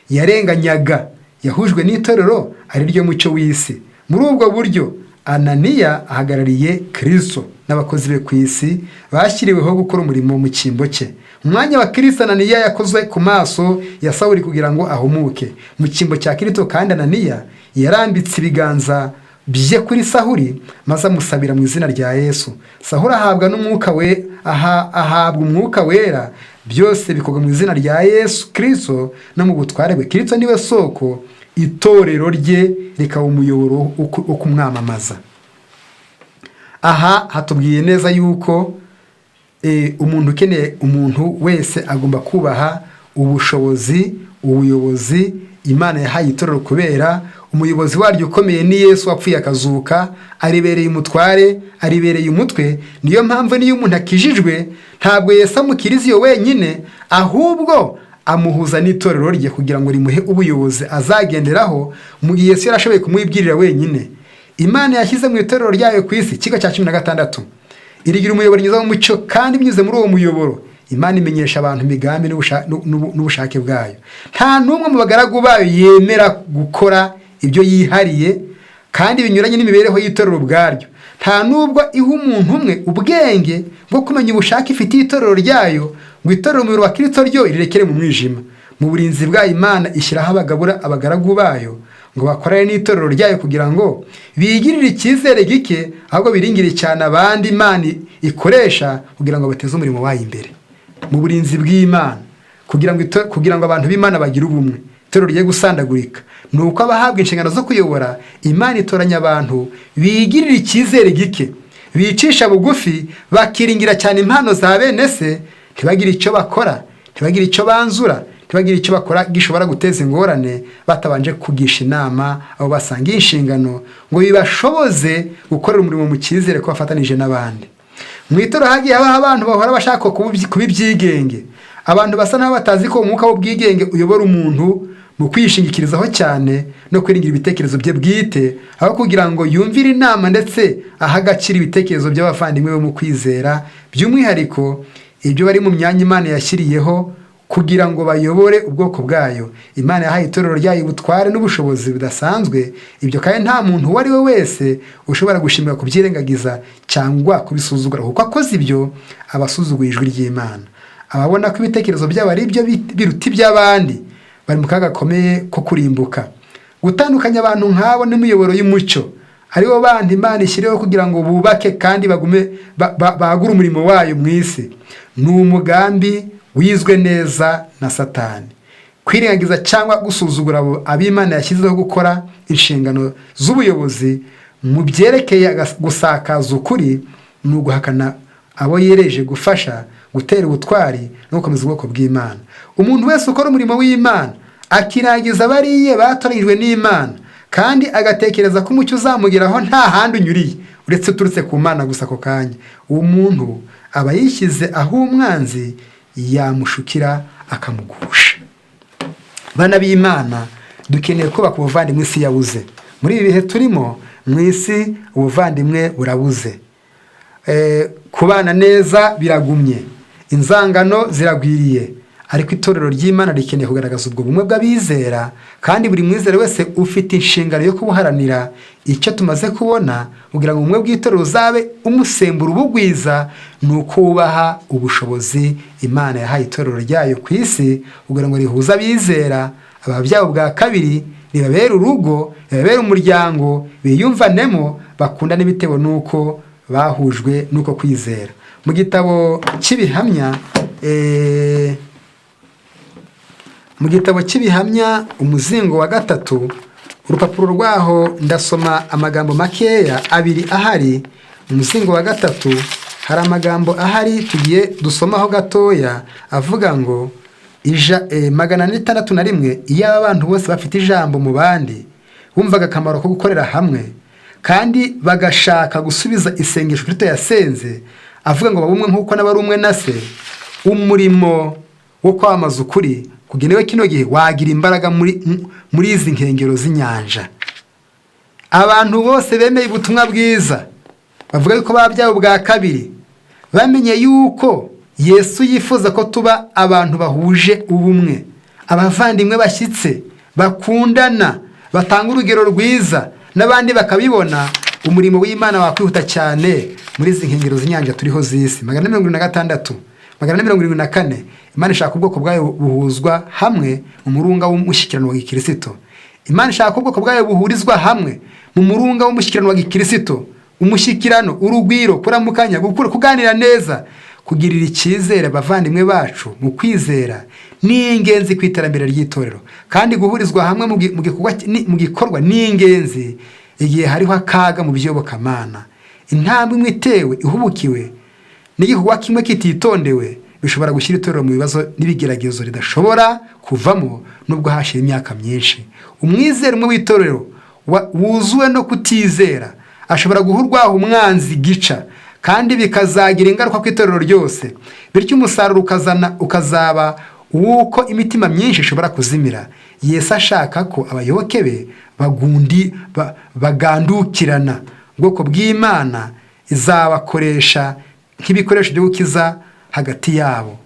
yarenganyaga, yahujwe n'itorero ari ryo mucyo w'isi. Muri ubwo buryo Ananiya ahagarariye Kristo n'abakozi be ku isi bashyiriweho gukora umurimo mu cyimbo cye. Umwanya wa Kristo Ananiya yakozwe ku maso ya Sawuli kugira ngo ahumuke mu cyimbo cya Kristo, kandi Ananiya yarambitse ibiganza bye kuri Sawuli maze amusabira mu izina rya Yesu. Sawuli ahabwa umwuka wera, byose bikorwa mu izina rya Yesu Kristo no mu butware bwe. Kristo niwe soko, itorero rye rikaba umuyoboro wo kumwamamaza. Aha hatubwiye neza yuko umuntu wese agomba kubaha ubuyobozi Imana yahaye itorero, kubera umuyobozi waryo ukomeye ni Yesu wapfuye akazuka, aribereye umutware, aribereye umutwe. Niyo mpamvu niyo umuntu akijijwe, ntabwo Yesu amukiriza iyo wenyine, ahubwo amuhuza n'itorero rye kugira ngo rimuhe ubuyobozi azagenderaho mu gihe Yesu yarashoboye kumwibwirira wenyine. Imana yashyize mu itorero ryayo ku isi ikigo cya 16 irigira umuyoboro mwiza w'umucyo, kandi binyuze muri uwo muyoboro Imana imenyesha abantu imigambi n'ubushake bwayo. Nta n'umwe mu bagaragu bayo yemera gukora ibyo yihariye kandi binyuranye n'imibereho y'itorero ubwaryo. Nta nubwo iha umuntu umwe ubwenge bwo kumenya ubushake ifitiye itorero ryayo ngo itorero umubiri wa Kristo ryo rirekere mu mwijima. Mu burinzi bwayo Imana ishyiraho abagaragu bayo ngo bakorane n'itorero ryayo kugira ngo bigirire icyizere gike, ahubwo biringire cyane abandi Imana ikoresha kugira ngo bateze umurimo wayo imbere. Mu burinzi bw'Imana kugira ngo abantu b'Imana bagire ubumwe, itorero rigiye gusandagurika, nuko abahabwa inshingano zo kuyobora Imana itoranya abantu bigirira icyizere gike, bicisha bugufi, bakiringira cyane impano za bene se, ntibagire icyo bakora, ntibagire icyo banzura, ntibagire icyo bakora gishobora guteza ingorane batabanje kugisha inama abo basangiye inshingano ngo bibashoboze gukorera umurimo mu cyizere ko bafatanije n'abandi. Mu itorero hagiye habaho abantu bahora bashaka kuba ibyigenge, abantu basa n'aho batazi ko umwuka w'ubwigenge uyobora umuntu mu kwishingikirizaho cyane no kwiringira ibitekerezo bye bwite, aho kugira ngo yumvire inama ndetse aha agaciro ibitekerezo by'abavandimwe bo mu kwizera, by'umwihariko ibyo bari mu myanya Imana yashyiriyeho kugira ngo bayobore ubwoko bwayo. Imana yahaye itorero ryayo ubutware n'ubushobozi budasanzwe, ibyo kandi nta muntu uwo ari we wese ushobora gushimira kubyirengagiza cyangwa kubisuzugura, kuko akoze ibyo abasuzuguye ijwi ry'Imana. Ababona ko ibitekerezo byabo ari byo biruta iby'abandi bari mu kaga gakomeye ko kurimbuka. Gutandukanya abantu nk'abo n'imiyoboro y'umucyo aribo bandi Imana ishyiriyeho kugira ngo bubake kandi bagure umurimo wayo mu isi, ni umugambi wizwe neza na Satani. Kwirengagiza cyangwa gusuzugura ab'Imana yashyizeho gukora inshingano z'ubuyobozi mu byerekeye gusakaza ukuri ni uguhakana abo yereje gufasha gutera ubutwari no gukomeza ubwoko bw'Imana. Umuntu wese ukora umurimo w'Imana akirangiza bariye batoranyijwe n'Imana kandi agatekereza ko umucyo uzamugeraho nta handi unyuriye uretse uturutse ku Mana gusa ako kanya, uwo muntu aba yishyize aho umwanzi yamushukira akamugusha. Bana b'Imana, dukeneye kubaka ubuvandimwe isi yabuze. Muri ibi bihe turimo mu isi ubuvandimwe burabuze. Kubana neza biragumye, inzangano ziragwiriye, ariko itorero ry'Imana rikeneye kugaragaza ubwo bumwe bw'abizera, kandi buri mwizera wese ufite inshingano yo kubuharanira. Icyo tumaze kubona kugira ngo ubumwe bw'itorero uzabe umusemburo ubugwiza ni uko wubaha ubushobozi Imana yahaye itorero ryayo ku isi kugira ngo rihuze abizera, ababyabo bwa kabiri, ribabere urugo, ribabere umuryango, biyumvanemo, bakundane bitewe n'uko bahujwe n'uko kwizera. Mu gitabo cy'ibihamya umuzingo wa 3 urupapuro rwaho ndasoma amagambo makeya abiri ahari. Umuzingo wa 3 hari amagambo ahari tugiye dusomaho gatoya avuga ngo 461 iyo abantu bose bafite ijambo mu bandi bumvaga akamaro ko gukorera hamwe kandi bagashaka gusubiza isengesho Kristo yasenze, avuga ngo babumwe nk'uko n'abari umwe na se, umurimo wo kwamaza ukuri kugenewe kino gihe wagira imbaraga muri izi nkengero z'inyanja. Abantu bose bemeye ubutumwa bwiza bavuga yuko babyawe bwa kabiri, bamenye yuko Yesu yifuza ko tuba abantu bahuje ubumwe, abavandimwe bashyitse, bakundana, batanga urugero rwiza, n'abandi bakabibona. Umurimo w'Imana wakwihuta cyane muri izi nkengero z'inyanja turiho z'isi. 476 474 Imana ishaka ubwoko bwayo buhuzwa hamwe mu murunga w'umushyikirano wa Gikristo. Imana ishaka ubwoko bwayo buhurizwa hamwe mu murunga w'umushyikirano wa Gikristo. Umushyikirano, urugwiro, kuramukanya, kuganira neza, kugirira icyizere abavandimwe bacu mu kwizera ni ingenzi ku iterambere ry'itorero, kandi guhurizwa hamwe mu gikorwa ni ingenzi igihe hariho akaga mu by'iyobokamana. Intambwe imwe itewe ihubukiwe n'igikorwa kimwe kititondewe bishobora gushyira itorero mu bibazo n'ibigeragezo ridashobora kuvamo nubwo hashira imyaka myinshi. Umwizera umwe w'itorero wuzuwe no kutizera ashobora guhurwaho umwanzi gica, kandi bikazagira ingaruka ku itorero ryose, bityo umusaruro ukazaba wuko imitima myinshi ishobora kuzimira. Yesu ashaka ko abayoboke be bagandukirana. Ubwoko bw'Imana izabakoresha nk'ibikoresho byo gukiza hagati yabo.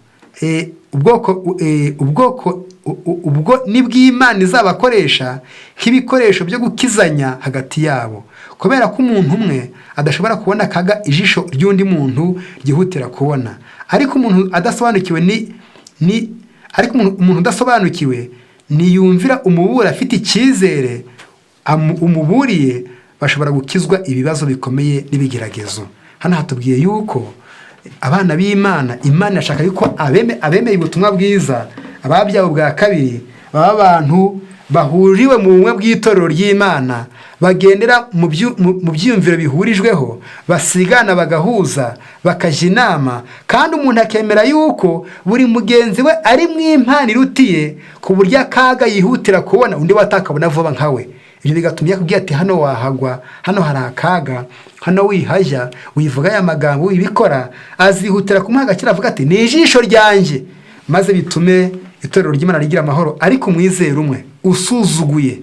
Ubwo ni bw'Imana izabakoresha nk'ibikoresho byo gukizanya hagati yabo, kubera ko umuntu umwe adashobora kubona akaga ijisho ry'undi muntu ryihutira kubona. Ariko umuntu udasobanukiwe niyumvira umubura afite icyizere umuburiye, bashobora gukizwa ibibazo bikomeye n'ibigeragezo. Hano hatubwiye yuko abana b'Imana, Imana irashaka yuko abemeye ubutumwa bwiza, ababyawe bwa kabiri, baba abantu bahuriwe mu bumwe bw'itorero ry'Imana, bagendera mu byiyumviro bihurijweho, basigana bagahuza, bakajya inama, kandi umuntu akemera yuko buri mugenzi we ari mu impano irutiye, ku buryo akaga yihutira kubona undi watakabona vuba nkawe. Ibyo bigatumye yakubwira ati hano wahagwa, hano hari akaga, hano wihajya, wivuga aya magambo, wibikora, azihutira kumuha agaciro avuga ati ni ijisho ryanjye, maze bitume itorero ry'Imana rigira amahoro. Ariko umwizera umwe usuzuguye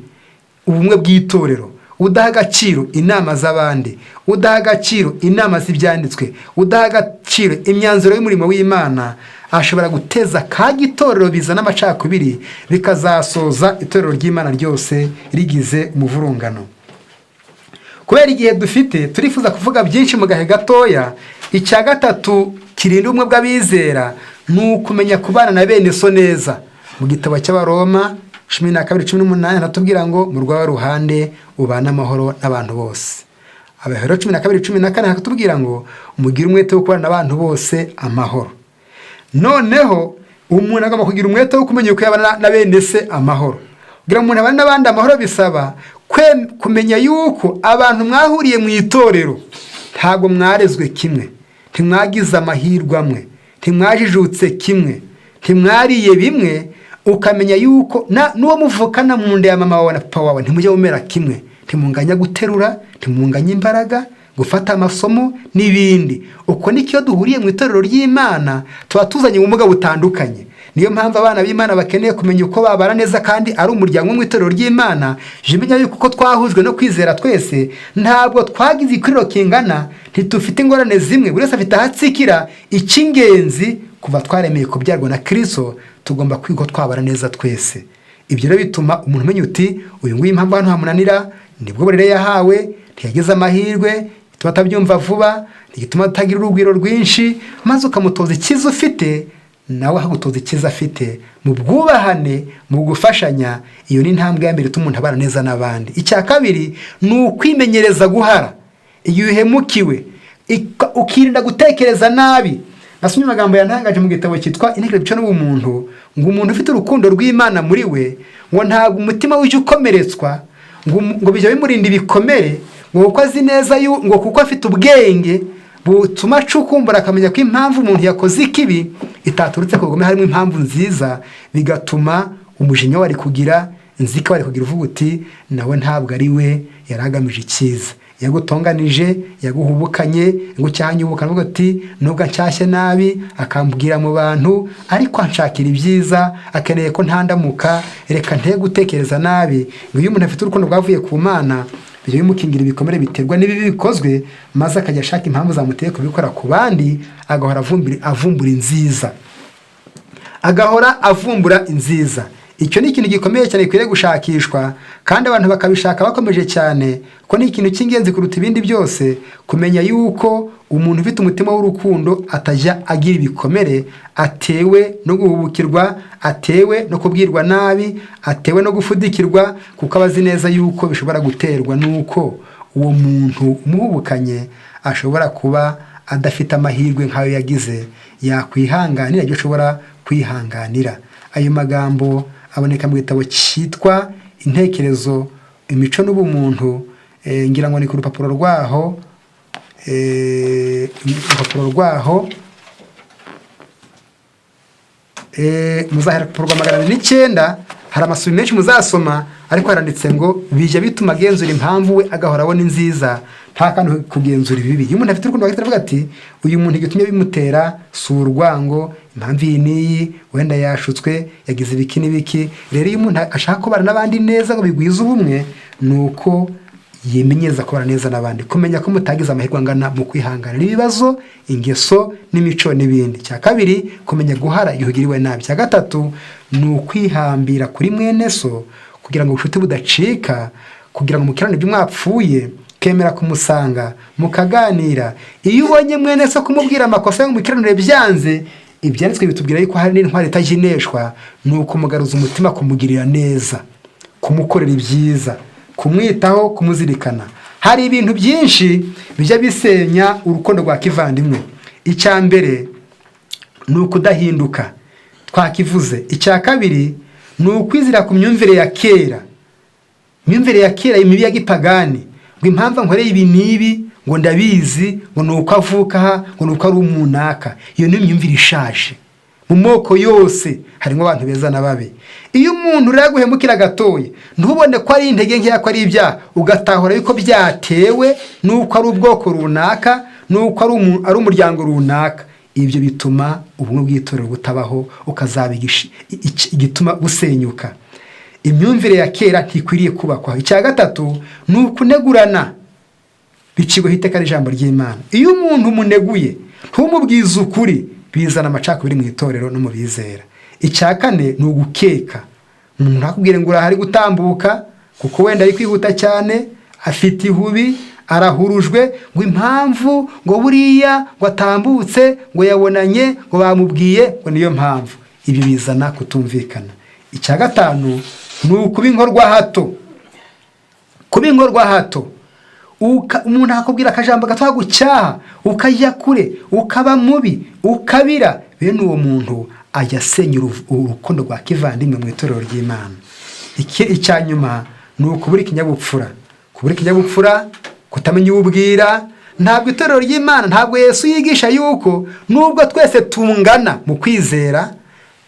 ubumwe bw'itorero, udaha agaciro inama z'abandi, udaha agaciro inama z'ibyanditswe, udaha agaciro imyanzuro y'umurimo w'Imana, ashobora guteza akaga itorero, bizana amacakubiri, bikazasoza itorero ry'Imana ryose rigize umuvurungano. Kubera igihe dufite, turifuza kuvuga byinshi mu gahe gatoya. Icya gatatu kirinda ubumwe bw'abizera ni ukumenya kubana na bene so neza. Mu gitabo cy'Abaroma 12:18 natubwira ngo mu rwawe ruhande ubana amahoro n'abantu bose. Abahero 12:14 natubwira ngo umugire umwete wo kubana n'abantu bose amahoro. Noneho umuntu agomba kugira umwete wo kumenya uko yabana na bene se amahoro. Kugira umuntu abane n'abandi amahoro bisaba kumenya yuko abantu mwahuriye mu itorero ntabwo mwarezwe kimwe, ntimwagize amahirwe amwe, ntimwajijutse kimwe, ntimwariye bimwe. Ukamenya yuko n'uwo muvukana mu nda ya mama wawe na papa wawe ntimujya mumera kimwe, ntimunganya guterura, ntimunganya imbaraga, gufata amasomo n'ibindi. Uko nikiyo duhuriye mu itorero ry'Imana, tuba tuzanye ubumuga butandukanye. Niyo mpamvu abana b'Imana bakeneye kumenya uko babana neza kandi ari umuryango mu itorero ry'Imana. Jimenya yuko uko twahujwe no kwizera twese, ntabwo twagize ikuriro kingana, ntitufite ingorane zimwe, buri wese afite ahatsikira. Icy'ingenzi kuva twaremeye kubyarwa na Kristo, tugomba kwiga twabana neza twese. Ibyo rero bituma umuntu umenya uti uyu nguyu impamvu hano hamunanira nibwo burere yahawe, ntiyagize amahirwe, bituma atabyumva vuba, ntigituma atagira urugwiro rwinshi, maze ukamutoza icyiza ufite, nawe ahagutoza icyiza afite, mu bwubahane, mu gufashanya. Iyo ni intambwe ya mbere ituma umuntu abana neza n'abandi. Icya kabiri ni ukwimenyereza guhara. Iyo uhemukiwe ukirinda gutekereza nabi. Nasomye amagambo yantangaje mu gitabo cyitwa Intekerezo n'Ubumuntu, ngo umuntu ufite urukundo rw'Imana muri we, ngo ntabwo umutima w'icyo ukomeretswa, ngo bijya bimurinda ibikomere, ngo kuko azi neza ngo kuko afite ubwenge butuma acukumbura akamenya ko impamvu umuntu yakoze ikibi itaturutse ku bugome, harimo impamvu nziza, bigatuma umujinya wari kugira, inzika wari kugira, uvuga uti nawe ntabwo ari we yari agamije icyiza. Yagutonganije, yaguhubukanye, ngo cyanyubuka, avuga ati nubwo nshyashye nabi, akambwira mu bantu, ariko anshakira ibyiza, akeneye ko ntandamuka, reka nte gutekereza nabi. Ngo iyo umuntu afite urukundo rwavuye ku Mana, bijya bimukingira ibikomere biterwa n'ibibi bikozwe, maze akajya ashaka impamvu zamuteye kubikora ku bandi, agahora avumbura inziza, agahora avumbura inziza. Icyo ni ikintu gikomeye cyane gikwiriye gushakishwa, kandi abantu bakabishaka bakomeje cyane, ko ni ikintu cy'ingenzi kuruta ibindi byose. Kumenya yuko umuntu ufite umutima w'urukundo atajya agira ibikomere atewe no guhubukirwa, atewe no kubwirwa nabi, atewe no gufudikirwa, kuko abazi neza yuko bishobora guterwa n'uko uwo muntu umuhubukanye ashobora kuba adafite amahirwe nk'ayo yagize, yakwihanganira ibyo ashobora kwihanganira. Ayo magambo aboneka mu gitabo cyitwa Intekerezo, Imico n'Ubumuntu. Ngira ngo ni ku rupapuro rwaho, muzahera ku rupapuro rwa 409. Hari amasubi menshi muzasoma, ariko haranditse ngo bijya bituma agenzura impamvu we agahora abona inziza, nta kandi kugenzura ibibi. Iyo umuntu afite urukundo avuga ati uyu muntu igitumye bimutera si urwango, impamvu iyi n'iyi, wenda yashutswe, yagize ibiki n'ibiki. Rero iyo umuntu ashaka kubana n'abandi neza ngo bigwize ubumwe, ni uko yimenyereza kubana neza n'abandi, kumenya ko mutagize amahirwe angana mu kwihanganira ibibazo, ingeso n'imico n'ibindi. Cya kabiri, kumenya guhara igihe ugiriwe nabi. Cya gatatu, ni ukwihambira kuri mwene so kugira ngo ubucuti budacika, kugira ngo mukirane ibyo mwapfuye, kemera kumusanga mukaganira. Iyo ubonye mwene so kumubwira amakosa yo mukiranire byanze, ibyanditswe bitubwira yuko hari n'intwari itagineshwa, ni ukumugaruza umutima, kumugirira neza, kumukorera ibyiza, kumwitaho, kumuzirikana. Hari ibintu byinshi bijya bisenya urukundo rwa kivandimwe. Icya mbere ni ukudahinduka, twakivuze. Icya kabiri ni ukwizira ku myumvire ya kera, imyumvire ya kera, imibi ya gipagani, ngo impamvu nkoreye ibi n'ibi ngo ndabizi, ngo ni uko avuka aha, ngo ni uko ari umunaka. Iyo ni imyumvire ishaje. Mu moko yose harimo abantu beza na babi. Iyo umuntu rero guhemukira gatoye, ntubone ko ari intege nkeya, ko ari ibyaha, ugatahura yuko byatewe nuko ari ubwoko runaka, nuko ari umuryango runaka. Ibyo bituma ubumwe bw'itorero butabaho, ukazabigisha igituma busenyuka. Imyumvire ya kera ntikwiriye kubakwa. Icya gatatu ni ukunegurana, bicibwaho iteka n'ijambo ry'Imana. Iyo umuntu umuneguye ntumubwize ukuri, bizana amacakubiri mu itorero no mu bizera. Icya kane ni ugukeka. Umuntu akubwire ngo urahari gutambuka kuko wenda ari kwihuta cyane, afite ihubi, arahurujwe, ngo impamvu ngo buriya ngo atambutse, ngo yabonanye, ngo bamubwiye, ngo niyo mpamvu. Ibi bizana kutumvikana. Icya gatanu ni ukuba inkorwa hato. Kuba inkorwa hato, umuntu akubwira akajambo gatwa gucyaha, ukajya kure, ukaba mubi, ukabira, bene uwo muntu ajya asenya urukundo rwa kivandimwe mu itorero ry'Imana. Icya nyuma ni ukubura ikinyabupfura. Kubura ikinyabupfura, kutamenya ubwira. Ntabwo itorero ry'Imana, ntabwo Yesu yigisha yuko nubwo twese tungana mu kwizera,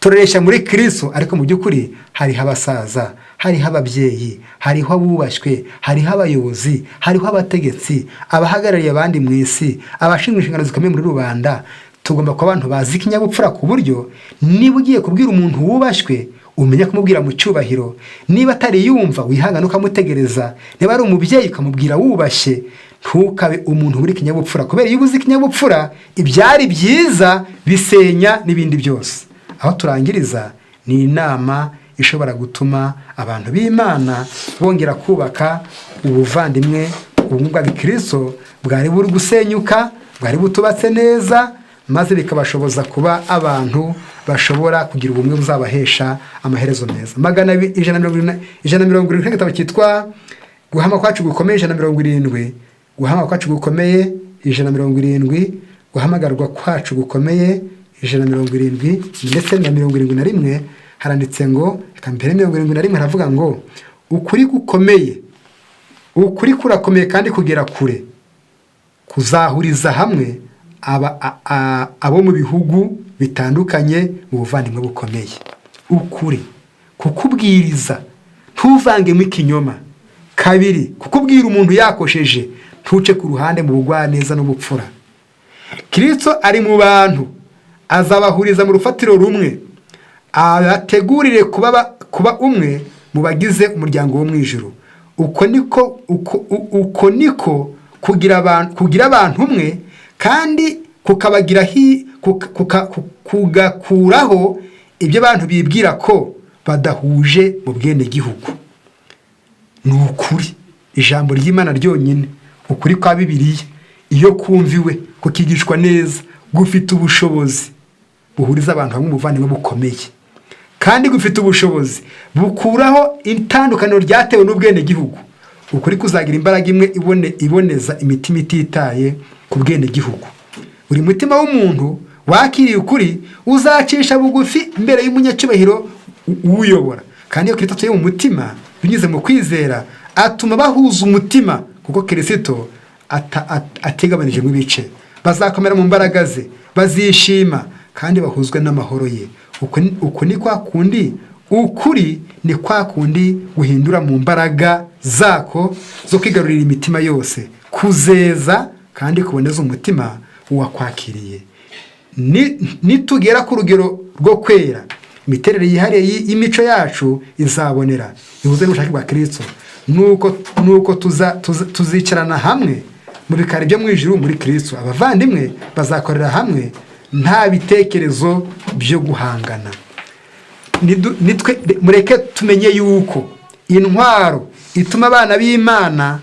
tureresha muri Kristo, ariko mu by'ukuri hariho abasaza, hariho ababyeyi, hariho abubashywe, hariho abayobozi, hariho abategetsi, abahagarariye abandi mu isi, abashinzwe inshingano zikomeye muri rubanda. Tugomba kuba abantu bazi ikinyabupfura ku buryo niba ugiye kubwira umuntu wubashywe, umenya kumubwira mu cyubahiro. Niba atari yumva, wihangana ukamutegereza. Niba ari umubyeyi, ukamubwira wubashye. Ntukabe umuntu uri ikinyabupfura, kubera iyo ubuze ikinyabupfura, ibyari byiza bisenya n'ibindi byose. Aho turangiriza ni inama ishobora gutuma abantu b'Imana bongera kubaka ubuvandimwe, ubumwe bwa Kristo bwari buri gusenyuka, bwari butubatse neza, maze bikabashoboza kuba abantu bashobora kugira ubumwe buzabahesha amaherezo meza. 170 igitabo cyitwa guhama kwacu gukomeye 170, guhama kwacu gukomeye 170, guhamagarwa kwacu gukomeye 170, ndetse na 71 haranditse ngo, reka mbere 71 haravuga ngo ukuri gukomeye, ukuri kurakomeye kandi kugera kure, kuzahuriza hamwe abo mu bihugu bitandukanye mu buvandimwe bukomeye. Ukuri kukubwiriza, ntuvangemo ikinyoma. Kabiri, kukubwira umuntu yakosheje, ntuce ku ruhande mu bugwaneza n'ubupfura. Kristo ari mu bantu, azabahuriza mu rufatiro rumwe, abategurire kuba umwe mu bagize umuryango wo mu ijuru. Uko niko kugira abantu umwe, kandi kugakuraho ibyo abantu bibwira ko badahuje mu bwene gihugu. Ni ukuri, ijambo ry'Imana ryonyine, ukuri kwa Bibiliya, iyo kumviwe, kukigishwa neza, gufite ubushobozi buhuriza abantu hamwe mu buvandimwe bukomeye, kandi gufite ubushobozi bukuraho itandukaniro ryatewe n'ubwene gihugu. Ukuri kuzagira imbaraga imwe iboneza imitima ititaye ku bwene gihugu. Buri mutima w'umuntu wakiriye ukuri uzacisha bugufi imbere y'umunyacyubahiro uyobora. Kandi iyo Kristo atuye mu mutima binyuze mu kwizera, atuma bahuza umutima, kuko Kristo ategabanije mu bice. Bazakomera mu mbaraga ze, bazishima kandi bahuzwe n'amahoro ye. Uko ni kwa kundi, ukuri ni kwa kundi guhindura mu mbaraga zako zo kwigarurira imitima yose, kuzeza kandi kuboneza umutima uwakwakiriye. nitugera ku rugero rwo kwera, imiterere yihariye y'imico yacu izabonera ihuze n'ubushake bwa Kristo. Nuko tuzicarana hamwe mu bikari byo mu ijuru muri Kristo. Abavandimwe bazakorera hamwe nta bitekerezo byo guhangana. Mureke tumenye yuko intwaro ituma abana b'Imana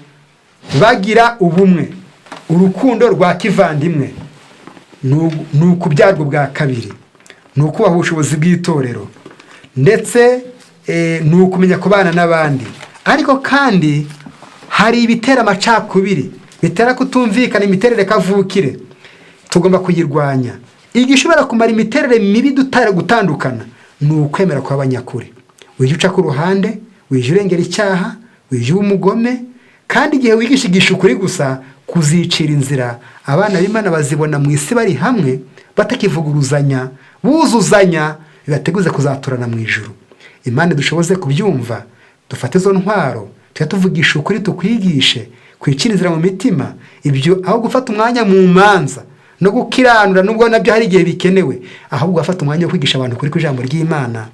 bagira ubumwe, urukundo rwa kivandimwe, ni ukubyarwa bwa kabiri, ni ukubaha ubushobozi bw'itorero, ndetse ni ukumenya kubana n'abandi. Ariko kandi hari ibitera amacakubiri, bitera kutumvikana imiterere kavukire, tugomba kuyirwanya. Igishobora kumara imiterere mibi dutara gutandukana ni ukwemera kwa abanyakuri. Wije uca ku ruhande, wije urengera icyaha, wije umugome, kandi igihe wigishigisha ukuri gusa kuzicira inzira, abana b'Imana bazibona mu isi bari hamwe batakivuguruzanya, buzuzanya, bibateguze kuzaturana mu ijuru. Imana dushoboze kubyumva, dufate izo ntwaro, tujya tuvugisha ukuri, tukwigishe, kwicira inzira mu mitima, ibyo aho gufata umwanya mu manza no gukiranura, nubwo nabyo hari igihe bikenewe, ahubwo gufata umwanya wo kwigisha abantu kuri ijambo ry'Imana,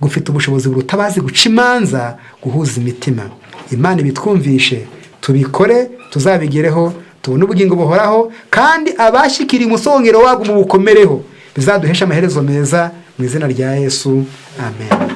gufite ubushobozi burutabazi guca imanza, guhuza imitima. Imana ibitwumvishe, tubikore, tuzabigereho, tubone ubugingo buhoraho, kandi abashikiriye umusongero wabwo mu bukomereho, bizaduhesha amaherezo meza, mu izina rya Yesu, amen.